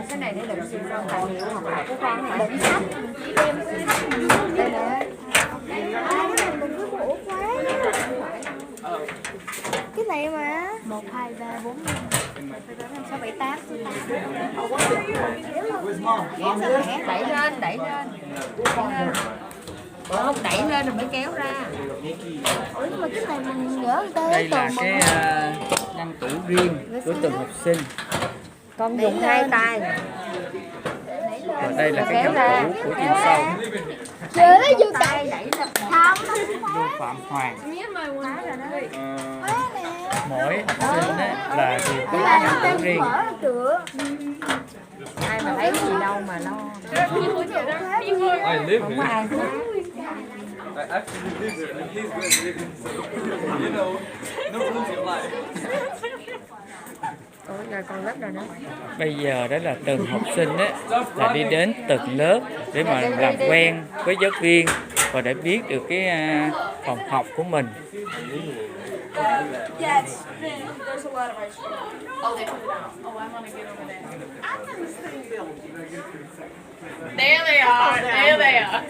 Cái này để đựng siêu rau tài liệu hoặc là cái khoang này đựng sách. Đây nè. Cái này mà 1, 2, 3, 4, 5, 6, 7, 8. Đẩy lên, đẩy lên. Không, đẩy lên rồi mới kéo ra. ủa nhưng mà cái này mình gỡ tới Đây là cái ngăn tủ riêng của từng học sinh. Con dùng hai tay. Và đây là cái ngăn tủ của chiều sâu. chơi nó vô Tay đẩy lên. không Lưu Phạm Hoàng. quá nè. Mỗi học sinh là đều có Cái cái ngăn này tủ riêng. mở cửa. Ai mà thấy gì đâu mà lo. Không có ai khác. I actually live here, and he's going to live in you know, no rules apply. Ủa rồi con lớp rồi nữa. Bây giờ đó là từng học sinh là đi đến từng lớp để mà làm quen với giáo viên và để biết được cái phòng học của mình. Yes, there's a lot of ice cream. Oh, they put it out. Oh, I want to get over there. There they are. There they are.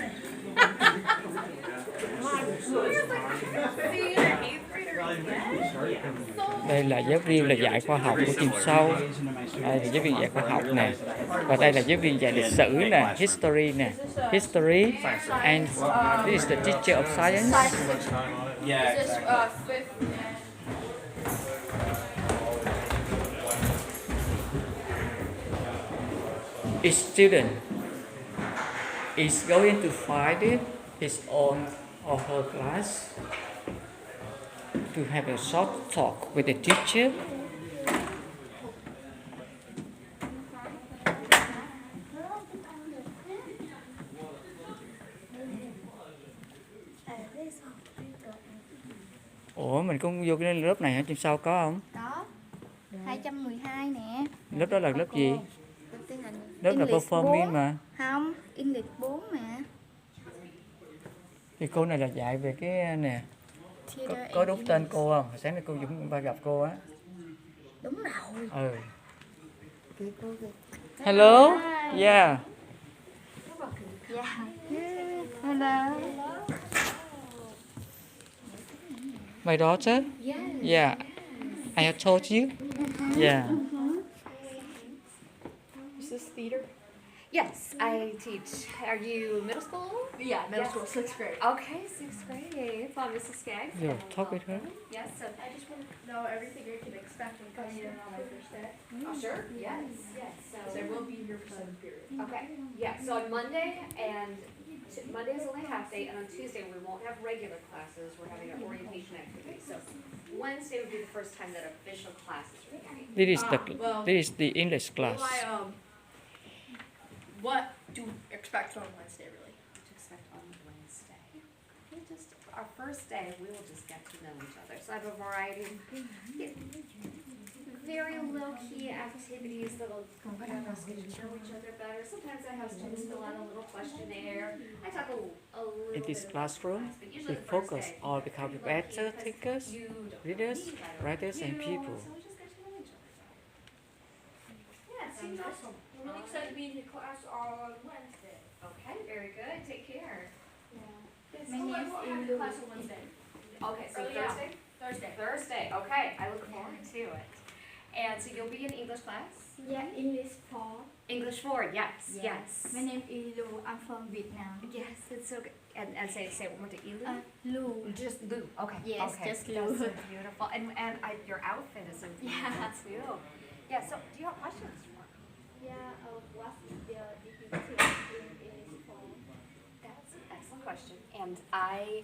Đây là giáo viên là dạy khoa học của chiều sâu. Đây là giáo viên dạy khoa học nè. Và đây là giáo viên dạy lịch sử nè, history nè, history and this is the teacher of science. Yeah. Is this fifth? Each student is going to find his own or her class to have a short talk with the teacher. Ủa mình cũng vô cái lớp này hả? Trên sau có không? Đó 212 nè. Lớp đó là lớp gì? Lớp là English performing 4. mà. Không, English 4 mà. Thì cô này là dạy về cái nè. Có đúng tên cô không? Hồi sáng nay cô Dũng ba gặp cô á. Đúng rồi. Ừ. Hello. Yeah. Yeah. Hello. My daughter? Yeah. I have told you. Yeah. Is this theater? Yes, I teach. Are you middle school? Yeah, middle school, 6th grade. Okay, 6th grade. Well, Mrs. Skaggs. You talk with her. Yes, so I just want to know everything I can expect when coming in on my first day. oh, sure. Yes, yes. Because I So will be here for 7th period. okay, yeah. So on Monday and Monday is only half day, and on Tuesday we won't have regular classes. We're having an orientation activity. So Wednesday would be the first time that official classes are beginning. This is the English class. What to expect on Wednesday, really? To expect on Wednesday. Our first day, we will just get to know each other. So I have a variety of very low-key activities that will help us get to know each other better. Sometimes I have students fill out a little questionnaire. I talk a little In this bit classroom, about class, but we usually the first focus day, on becoming better thinkers, you don't readers, know me, I don't writers, know and you, people. So we just get to know each other better. Yeah, it seems awesome. I'm excited to be in the class on Wednesday. Okay, very good. Take care. My name is Ilu. Class on Wednesday. Okay, so Early on. Thursday? Thursday. Thursday, okay. I look forward to it. And so you'll be in English class? Yeah, English 4. English 4, yes, yes. My name is Lu. I'm from Vietnam. Yes, it's so good. And say it one more to Ilu? Lu. Just Lu, okay. Yes, okay. just Lu. That's so beautiful. And your outfit is so beautiful too. Yeah, so do you have questions for me? Yeah, what is the difficulty in English 4? That's an excellent question. And I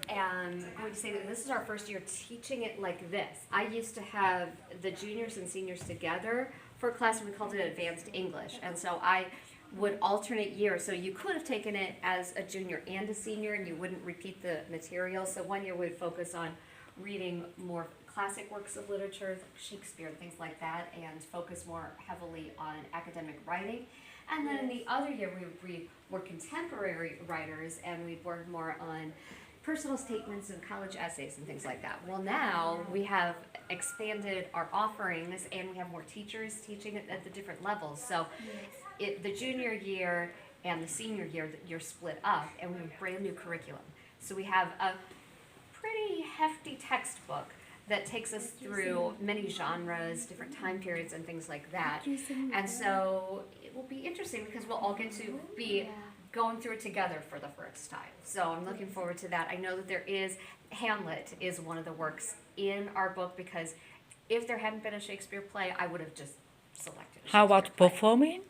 am going to say that this is our first year teaching it like this. I used to have the juniors and seniors together for a class, and we called it Advanced English. And so I would alternate years. So you could have taken it as a junior and a senior, and you wouldn't repeat the material. So one year we'd focus on reading more classic works of literature, Shakespeare, things like that, and focus more heavily on academic writing. And then in the other year, we were contemporary writers, and we'd work more on personal statements and college essays and things like that. Well, now we have expanded our offerings and we have more teachers teaching it at the different levels. So the junior year and the senior year, you're split up and we have a brand new curriculum. So we have a pretty hefty textbook that takes us through many genres, different time periods and things like that. And so it will be interesting because we'll all get to be going through it together for the first time. So I'm looking forward to that. I know that there is, Hamlet is one of the works in our book because if there hadn't been a Shakespeare play, I would have just selected a How about Shakespeare play. performing?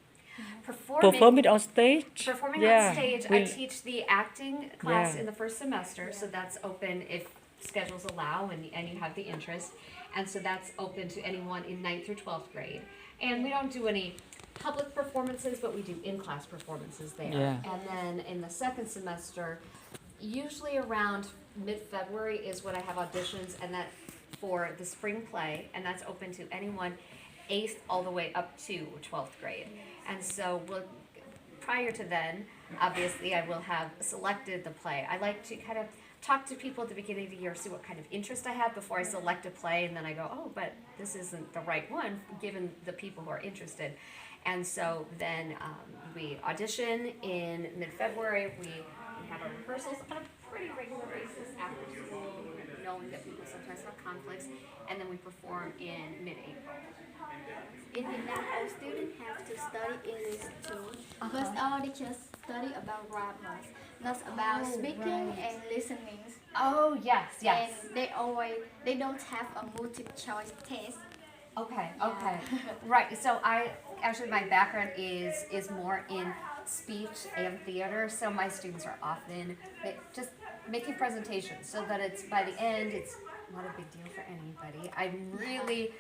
Performing Perform it on stage? Performing on stage, I We'll- teach the acting class Yeah. in the first semester, so that's open if schedules allow and you have the interest. And so that's open to anyone in 9th through 12th grade. And we don't do any public performances, but we do in-class performances there. Yeah. And then in the second semester, usually around mid-February is when I have auditions, and that for the spring play, and that's open to anyone 8th all the way up to 12th grade. And so prior to then, obviously, I will have selected the play. I like to kind of talk to people at the beginning of the year, see what kind of interest I have before I select a play, and then I go, oh, but this isn't the right one, given the people who are interested. And so then we audition in mid-February. We have our rehearsals on a pretty regular basis after school, knowing that people sometimes have conflicts, and then we perform in mid-April. In Vietnam, all students have to study English too, but all teachers study about grammar, not about speaking and listening. Oh, yes, yes. And they don't have a multiple choice test. Okay, okay. Right, so actually my background is more in speech and theater, so my students are often just making presentations so that it's, by the end, it's not a big deal for anybody. I'm really,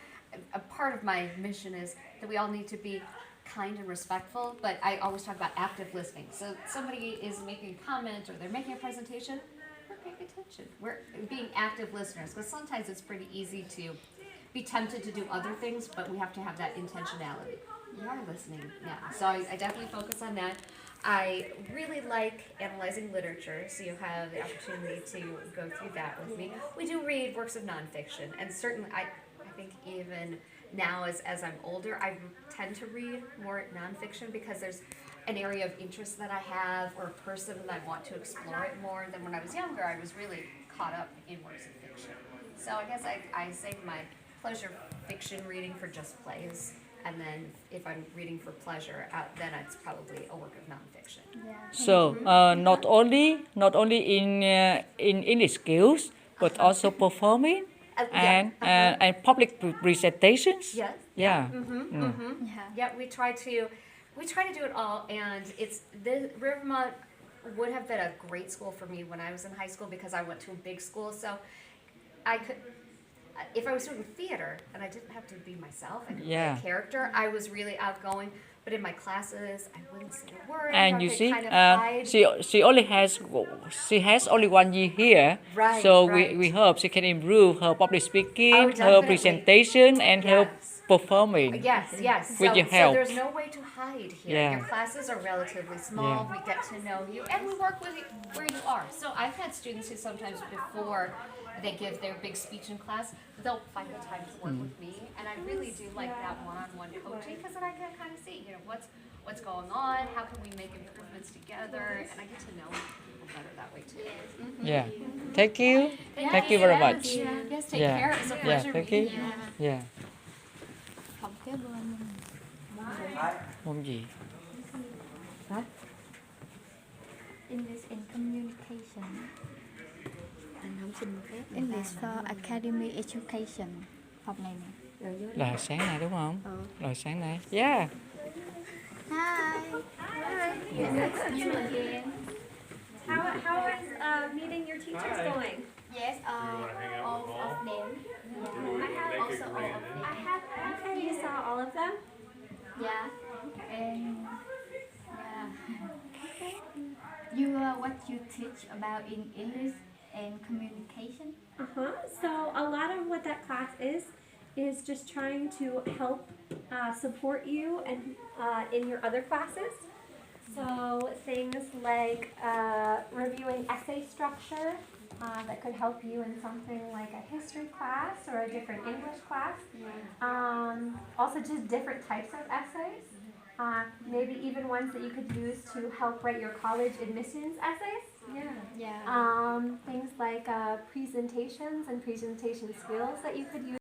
a part of my mission is that we all need to be kind and respectful, but I always talk about active listening. So somebody is making a comment or they're making a presentation, we're paying attention. We're being active listeners, because sometimes it's pretty easy to be tempted to do other things, but we have to have that intentionality. We are listening now, so I definitely focus on that. I really like analyzing literature, so you have the opportunity to go through that with me. We do read works of nonfiction, and certainly I think even now as I'm older, I tend to read more nonfiction because there's an area of interest that I have or a person that I want to explore it more than when I was younger. I was really caught up in works of fiction. So I guess I save my pleasure fiction reading for just plays, and then if I'm reading for pleasure, then it's probably a work of nonfiction. So not only in English skills, but also performing and public presentations. Yes. Yeah. Yeah, we try to do it all, and Rivermont would have been a great school for me when I was in high school because I went to a big school, so I could. If I was doing theater and I didn't have to be myself, I could play a character, I was really outgoing. But in my classes, I wouldn't say a word. And I you could see, kind of hide. she has only 1 year here, Right, so right. we hope she can improve her public speaking, Oh, her definitely. presentation, and her Yes. performing. Yes, yes. With so, your help. So there's no way to hide here. Yeah. Your classes are relatively small. Yeah. We get to know you, and we work with you where you are. So I've had students who sometimes before they give their big speech in class, they'll find the time to work with me, and I really do like that one-on-one coaching because then I can kind of see, what's going on, how can we make improvements together, and I get to know people better that way too. Yeah. Thank you. Thank you very much. Yes, take Yeah. care. It was a Yeah. pleasure Thank you. meeting you. Yeah. Học kế bên. Môn gì? English and communication. Anh không xin phép. English for academy education. Học này nè. Là hồi sáng nay đúng không? Là hồi sáng nay. Yeah. Hi. You again. How is meeting your teachers going? Yes, all of them. I have also all of them. Okay, you saw all of them? Yeah. And you what you teach about in English and communication? So a lot of what that class is just trying to help support you and in your other classes. So things like reviewing essay structure, that could help you in something like a history class or a different English class. Also just different types of essays. Maybe even ones that you could use to help write your college admissions essays. Yeah. Things like presentations and presentation skills that you could use